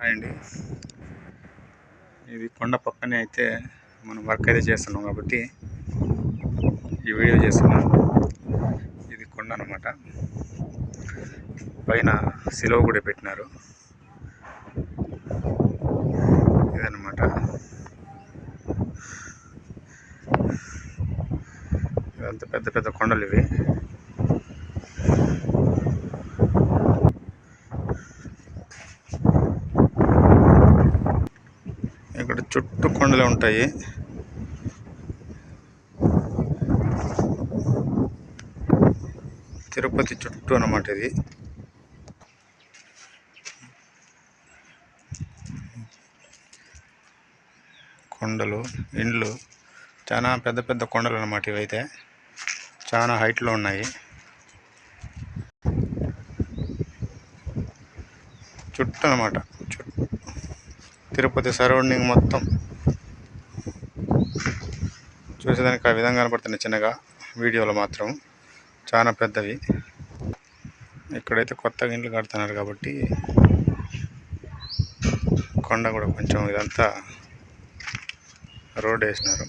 అండి, ఇది కొండ పక్కనే అయితే మనం వర్క్ అయితే చేస్తున్నాం కాబట్టి ఈ వీడియో చేస్తున్నాం. ఇది కొండ అన్నమాట. పైన సిలువ కూడా పెట్టినారు. ఇదన్నమాట. ఇదంతా పెద్ద పెద్ద కొండలు ఇవి. ఇక్కడ చుట్టూ కొండలు ఉంటాయి. తిరుపతి చుట్టూ అన్నమాట ఇది. కొండలు, ఇండ్లు, చాలా పెద్ద పెద్ద కొండలు అన్నమాట. ఇవైతే చాలా హైట్లో ఉన్నాయి. చుట్టూ అన్నమాట. తిరుపతి సరౌండింగ్ మొత్తం చూసేదానికి ఆ విధంగా కనపడుతున్నాయి చిన్నగా. వీడియోలో మాత్రం చాలా పెద్దవి. ఇక్కడైతే కొత్తగా ఇండ్లు కడుతున్నారు కాబట్టి కొండ కూడా కొంచెం ఇదంతా రోడ్ వేసినారు.